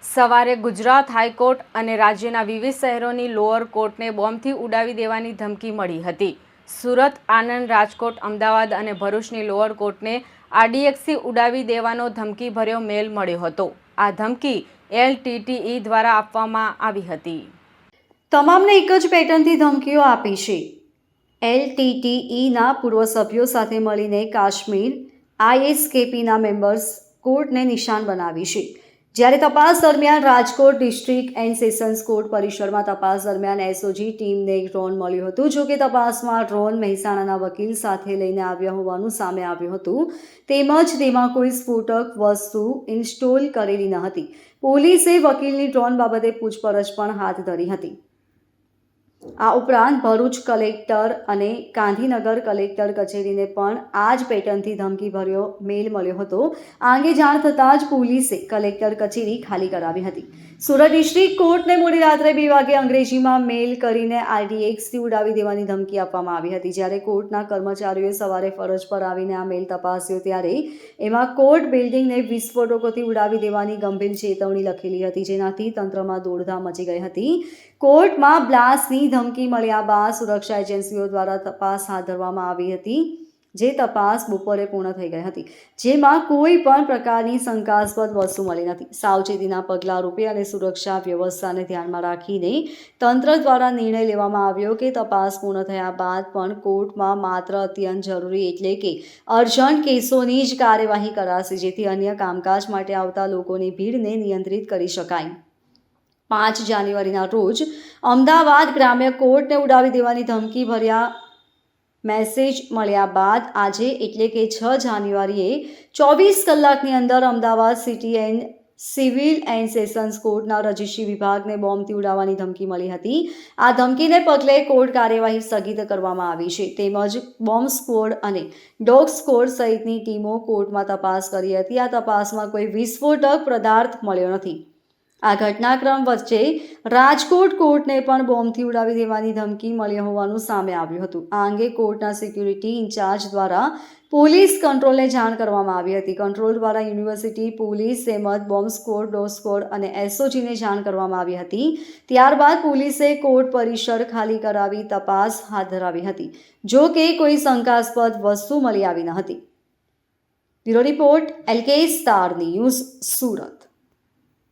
સવારે ગુજરાત હાઈકોર્ટ અને રાજ્યના વિવિધ શહેરોની લોઅર કોર્ટને બોમ્બથી ઉડાવી દેવાની ધમકી મળી હતી. સુરત, આણંદ, રાજકોટ, અમદાવાદ અને ભરૂચની લોઅર કોર્ટને આરડીએક્સથી ઉડાવી દેવાનો ધમકીભર્યો મેલ મળ્યો હતો. આ ધમકી LTTE દ્વારા આપવામાં આવી હતી. તમામને એક જ પેટર્નથી ધમકીઓ આપી છે. LTTEના પૂર્વ સભ્યો સાથે મળીને કાશ્મીર ISKPના મેમ્બર્સ કોર્ટને નિશાન બનાવી છે. જ્યારે તપાસ દરમિયાન Rajkot district and sessions court પરિસરમાં તપાસ દરમિયાન SOG ટીમને એક ડ્રોન મળ્યું હતું. જો કે તપાસમાં ડ્રોન મહેસાણાના વકીલ સાથે લઈને આવ્યા હોવાનું સામે આવ્યું હતું. તેમજ તેમાં કોઈ સ્ફોટક વસ્તુ ઇન્સ્ટોલ કરેલી ન હતી. પોલીસે વકીલની ડ્રોન બાબતે પૂછપરછ પણ હાથ ધરી હતી. આ ઉપરાંત ભરૂચ કલેક્ટર અને ગાંધીનગર કલેક્ટર કચેરીને પણ આ જ પેટર્નથી ધમકીભર્યો મેલ મળ્યો હતો. આ અંગે જાણ થતાં જ પોલીસે કલેક્ટર કચેરી ખાલી કરાવી હતી. સુરત ડિસ્ટ્રિક્ટ કોર્ટને મોડી રાત્રે 2 વાગે અંગ્રેજીમાં મેલ કરીને આરડીએક્સથી ઉડાવી દેવાની ધમકી આપવામાં આવી હતી. જ્યારે કોર્ટના કર્મચારીઓએ સવારે ફરજ પર આવીને આ મેલ તપાસ્યો ત્યારે એમાં કોર્ટ બિલ્ડિંગને વિસ્ફોટકોથી ઉડાવી દેવાની ગંભીર ચેતવણી લખેલી હતી, જેનાથી તંત્રમાં દોડધામ મચી ગઈ હતી. કોર્ટમાં બ્લાસ્ટની ધમકી મળ્યા બાદ સુરક્ષા એજન્સીઓ દ્વારા તપાસ હાથ ધરવામાં આવી હતી, જે તપાસ બપોરે પૂર્ણ થઈ ગઈ હતી, જેમાં કોઈ પણ પ્રકારની શંકાસ્પદ વસ્તુ મળી નથી. સાવચેતીના પગલાં રૂપે અને સુરક્ષા વ્યવસ્થાને ધ્યાનમાં રાખીને તંત્ર દ્વારા નિર્ણય લેવામાં આવ્યો કે તપાસ પૂર્ણ થયા બાદ પણ કોર્ટમાં માત્ર અત્યંત જરૂરી એટલે કે અર્જન્ટ કેસોની જ કાર્યવાહી કરાશે, જેથી અન્ય કામકાજ માટે આવતા લોકોની ભીડને નિયંત્રિત કરી શકાય. 5 જાન્યુઆરીના રોજ અમદાવાદ ગ્રામ્ય કોર્ટને ઉડાવી દેવાની ધમકી ભર્યા મેસેજ મળ્યા બાદ આજે એટલે કે 6 જાન્યુઆરીએ 24 કલાકની અંદર Ahmedabad city and civil and sessions કોર્ટના રજિસ્ટ્રી વિભાગને બોમ્બથી ઉડાવવાની ધમકી મળી હતી. આ ધમકીને પગલે કોર્ટ કાર્યવાહી સ્થગિત કરવામાં આવી છે. તેમજ બોમ્બ સ્ક્વોડ અને ડોગ સ્ક્વોડ સહિતની ટીમો કોર્ટમાં તપાસ કરી હતી. આ તપાસમાં કોઈ વિસ્ફોટક પદાર્થ મળ્યો નથી. આ ઘટનાક્રમ વચ્ચે રાજકોટ કોર્ટને પણ બોમ્બથી ઉડાવી દેવાની ધમકી મળી હોવાનું સામે આવ્યું હતું. આ અંગે કોર્ટના સિક્યુરિટી ઇન્ચાર્જ દ્વારા પોલીસ કંટ્રોલને જાણ કરવામાં આવી હતી. કંટ્રોલ દ્વારા યુનિવર્સિટી, પોલીસ તેમજ બોમ્બ સ્ક્વોડ, ડોગ સ્ક્વોડ અને SOGને જાણ કરવામાં આવી હતી. ત્યારબાદ પોલીસે કોર્ટ પરિસર ખાલી કરાવી તપાસ હાથ ધરાવી હતી. જો કે કોઈ શંકાસ્પદ વસ્તુ મળી આવી ન હતી. Bureau report LK star news, Surat.